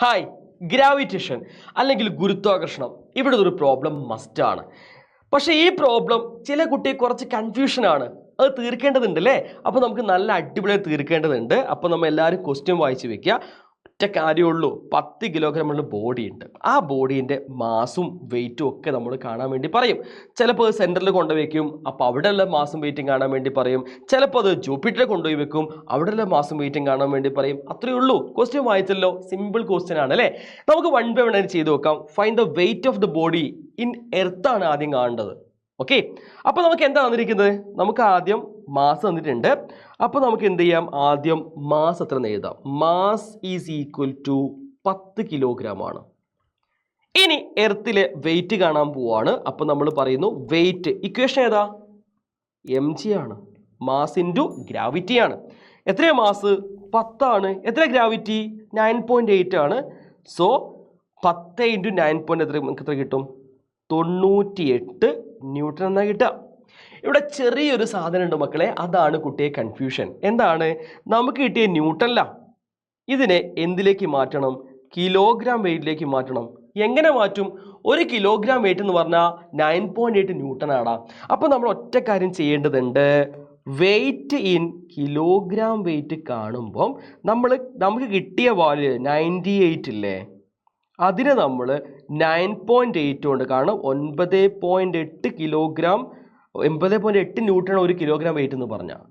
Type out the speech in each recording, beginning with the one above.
Hi, gravitation അല്ലെങ്കിൽ ഗുരുത്വാകർഷണം ഇവിടെ ഒരു പ്രോബ്ലം മസ്റ്റാണ്. പക്ഷേ ഈ പ്രോബ്ലം ചില കുട്ടിയെ കുറച്ച് കൺഫ്യൂഷനാണ്. അത് തീർക്കേണ്ടതുണ്ട് അല്ലേ? അപ്പോൾ നമുക്ക് നല്ല അടിപൊളിയായി തീർക്കേണ്ടതുണ്ട്. അപ്പോൾ നമ്മൾ എല്ലാവരും ക്വസ്റ്റ്യൻ വായിച്ച് വെക്കുക. ഒറ്റ കാര്യമുള്ളൂ, 10 കിലോഗ്രാമുള്ള ബോഡി ഉണ്ട്. ആ ബോഡീൻ്റെ മാസും വെയിറ്റും ഒക്കെ നമ്മൾ കാണാൻ വേണ്ടി പറയും. ചിലപ്പോൾ അത് സെൻറ്ററിൽ കൊണ്ടുവയ്ക്കും, അപ്പോൾ അവിടെയുള്ള മാസും വെയിറ്റും കാണാൻ വേണ്ടി പറയും. ചിലപ്പോൾ അത് ജൂപ്പിറ്ററിൽ കൊണ്ടുപോയി വെക്കും, അവിടെയുള്ള മാസും വെയിറ്റും കാണാൻ വേണ്ടി പറയും. അത്രയേ ഉള്ളൂ. ക്വസ്റ്റ്യൻ വായിച്ചല്ലോ, സിമ്പിൾ ക്വസ്റ്റ്യൻ ആണ് അല്ലേ? നമുക്ക് 1 by 1 ചെയ്ത് നോക്കാം. Find the weight of the body in earth ആണ് ആദ്യം കാണേണ്ടത്. ഓക്കെ, അപ്പോൾ നമുക്ക് എന്താ തന്നിരിക്കുന്നത്? നമുക്ക് ആദ്യം മാസ് തന്നിട്ടുണ്ട്. അപ്പോൾ നമുക്ക് എന്ത് ചെയ്യാം? ആദ്യം മാസ് എത്ര എഴുതാം. Mass is equal to 10 kilogram ആണ്. ഇനി എർത്തിലെ വെയിറ്റ് കാണാൻ പോവാണ്. അപ്പോൾ നമ്മൾ പറയുന്നു വെയിറ്റ് ഇക്വേഷൻ ഏതാ? mg ആണ്. മാസ് ഇൻറ്റു ഗ്രാവിറ്റി ആണ്. എത്രയാണ് മാസ്? 10 ആണ്. എത്ര ഗ്രാവിറ്റി? 9.8 ആണ്. സോ 10 ഇൻറ്റു 9 നമുക്ക് എത്ര കിട്ടും? 98 ന്യൂട്ടൺ എന്നാ കിട്ടുക. ഇവിടെ ചെറിയൊരു സാധനം ഉണ്ട് മക്കളെ, അതാണ് കുട്ടിയെ കൺഫ്യൂഷൻ. എന്താണ്? നമുക്ക് കിട്ടിയ ന്യൂട്ടണില, ഇതിനെ എന്തിലേക്ക് മാറ്റണം? കിലോഗ്രാം വെയിറ്റിലേക്ക് മാറ്റണം. എങ്ങനെ മാറ്റും? 1 കിലോഗ്രാം വെയിറ്റ് എന്ന് പറഞ്ഞാൽ 9.8 ന്യൂട്ടൺ ആടാ. അപ്പോൾ നമ്മൾ ഒറ്റ കാര്യം ചെയ്യേണ്ടതുണ്ട്. വെയിറ്റ് ഇൻ കിലോഗ്രാം വെയിറ്റ് കാണുമ്പം നമുക്ക് കിട്ടിയ വാല്യൂ 98 ഇല്ലേ, അതിനെ നമ്മൾ 9.8 കൊണ്ട്, കാരണം 9.8 കിലോഗ്രാം 9.8 ന്യൂട്ടൺ 1 കിലോഗ്രാം വെയിറ്റ് എന്ന് പറഞ്ഞാൽ,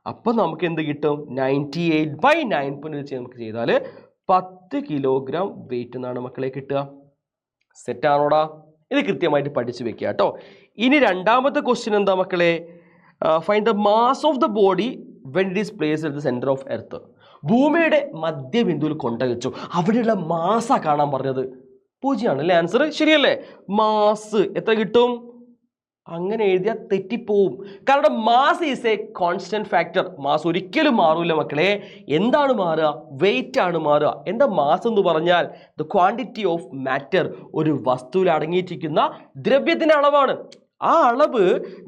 അപ്പം നമുക്ക് എന്ത് കിട്ടും? 98 by 9.8 നമുക്ക് ചെയ്താൽ 10 കിലോഗ്രാം വെയിറ്റ് എന്നാണ് മക്കളെ കിട്ടുക. സെറ്റാണോടാ? ഇത് കൃത്യമായിട്ട് പഠിച്ചു വെക്കുക കേട്ടോ. ഇനി രണ്ടാമത്തെ ക്വസ്റ്റ്യൻ എന്താ മക്കളെ? Find the mass of the body when it is placed at the centre of earth. ഭൂമിയുടെ മധ്യബിന്ദുവിൽ കൊണ്ടുവച്ചു, അവിടെയുള്ള മാസ കാണാൻ പറഞ്ഞത്. 0 ആണ് അല്ലേ ആൻസർ? ശരിയല്ലേ? മാസ് എത്ര കിട്ടും? അങ്ങനെ എഴുതിയാൽ തെറ്റിപ്പോവും. കാരണം mass is A constant factor. Mass ഒരിക്കലും മാറൂല മക്കളെ. എന്താണ് മാറുക? വെയിറ്റ് ആണ് മാറുക. എന്താ മാസ് എന്ന് പറഞ്ഞാൽ? The quantity of matter. ഒരു വസ്തുവിൽ അടങ്ങിയിരിക്കുന്ന ദ്രവ്യത്തിൻ്റെ അളവാണ്. ആ അളവ്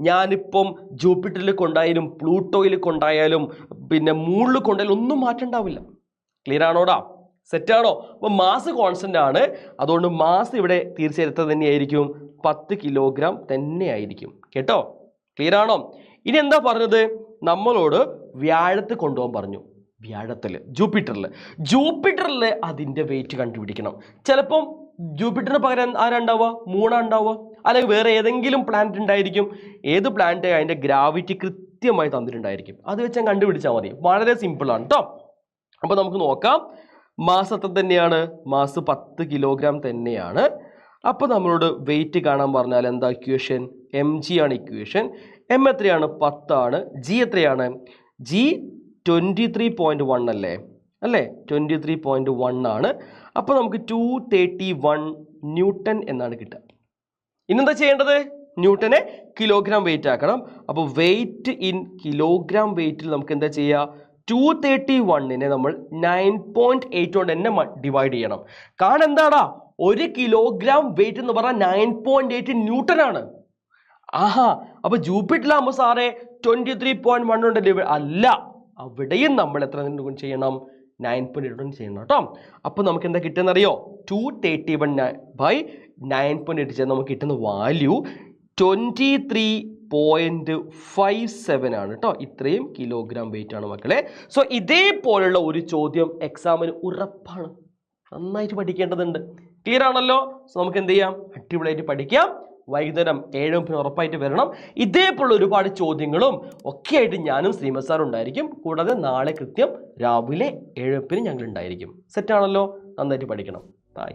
ഞാനിപ്പം ജൂപ്പിറ്ററിൽ കൊണ്ടായാലും പ്ലൂട്ടോയിൽ കൊണ്ടായാലും പിന്നെ മൂണിൽ കൊണ്ടായാലും ഒന്നും മാറ്റം ഉണ്ടാവില്ല. ക്ലിയർ ആണോടാ? സെറ്റാണോ? അപ്പോൾ മാസ് കോൺസ്റ്റന്റ് ആണ്. അതുകൊണ്ട് മാസ് ഇവിടെ തീർച്ചയായിട്ടും തന്നെയായിരിക്കും, 10 കിലോഗ്രാം തന്നെ ആയിരിക്കും കേട്ടോ. ക്ലിയർ ആണോ? ഇനി എന്താ പറഞ്ഞത്? നമ്മളോട് വ്യാഴത്ത് കൊണ്ടുപോകാൻ പറഞ്ഞു. വ്യാഴത്തിൽ, ജൂപ്പിറ്ററിൽ അതിൻ്റെ വെയിറ്റ് കണ്ടുപിടിക്കണം. ചിലപ്പം ജൂപ്പിറ്ററിന് പകരം ആരാണ്ടാവുക? മൂണാണ്ടാവുക, അല്ലെങ്കിൽ വേറെ ഏതെങ്കിലും പ്ലാനറ്റ് ഉണ്ടായിരിക്കും. ഏത് പ്ലാനറ്റ് അതിൻ്റെ ഗ്രാവിറ്റി കൃത്യമായി തന്നിട്ടുണ്ടായിരിക്കും. അത് വെച്ച് ഞാൻ കണ്ടുപിടിച്ചാൽ മതി. വളരെ സിമ്പിളാണ് കേട്ടോ. അപ്പോൾ നമുക്ക് നോക്കാം. മാസ് എത്ര തന്നെയാണ്? മാസ് 10 കിലോഗ്രാം തന്നെയാണ്. അപ്പോൾ നമ്മളോട് വെയിറ്റ് കാണാൻ പറഞ്ഞാൽ എന്താ ഇക്വേഷൻ? mg ആണ് ഇക്വേഷൻ. m എത്രയാണ്? 10 ആണ്. g എത്രയാണ്? g 23.1 അല്ലേ? 23.1 ആണ്. അപ്പോൾ നമുക്ക് 231 ന്യൂട്ടൺ എന്നാണ് കിട്ടുക. ഇന്നെന്താ ചെയ്യേണ്ടത്? ന്യൂട്ടനെ കിലോഗ്രാം വെയിറ്റ് ആക്കണം. അപ്പോൾ വെയിറ്റ് ഇൻ കിലോഗ്രാം വെയിറ്റിൽ നമുക്ക് എന്താ ചെയ്യുക? 231നെ നമ്മൾ 9.8 കൊണ്ട് തന്നെ ഡിവൈഡ് ചെയ്യണം. കാരണം എന്താടാ? 1 കിലോഗ്രാം വെയിറ്റ് എന്ന് പറഞ്ഞാൽ 9.8 ന്യൂട്ടൺ ആണ്. ആഹാ, അപ്പോൾ ജൂപ്പിറ്ററിലാകുമ്പോൾ സാറേ 23.1 കൊണ്ട് ഡിവൈഡ് അല്ല, അവിടെയും നമ്മൾ എത്ര കൊണ്ട് ചെയ്യണം? 9.8 കൊണ്ട് ചെയ്യണം കേട്ടോ. അപ്പോൾ നമുക്ക് എന്താ കിട്ടുന്നറിയോ? 231 by 9.8 ചെയ്താൽ നമുക്ക് കിട്ടുന്ന വാല്യൂ 23.57 ആണ് കേട്ടോ. ഇത്രയും കിലോഗ്രാം വെയിറ്റ് ആണ് മക്കളെ. സോ ഇതേപോലുള്ള ഒരു ചോദ്യം എക്സാമിന് ഉറപ്പാണ്. നന്നായിട്ട് പഠിക്കേണ്ടതുണ്ട്. ക്ലിയർ ആണല്ലോ? സോ നമുക്ക് എന്ത് ചെയ്യാം? അടിപൊളിയായിട്ട് പഠിക്കാം. വൈകുന്നേരം 7 ഉറപ്പായിട്ട് വരണം. ഇതേപോലുള്ള ഒരുപാട് ചോദ്യങ്ങളും ഒക്കെ ആയിട്ട് ഞാനും ശ്രീമത് സാറും ഉണ്ടായിരിക്കും. കൂടാതെ നാളെ കൃത്യം രാവിലെ 7 ഞങ്ങൾ ഉണ്ടായിരിക്കും. സെറ്റാണല്ലോ? നന്നായിട്ട് പഠിക്കണം. ബൈ.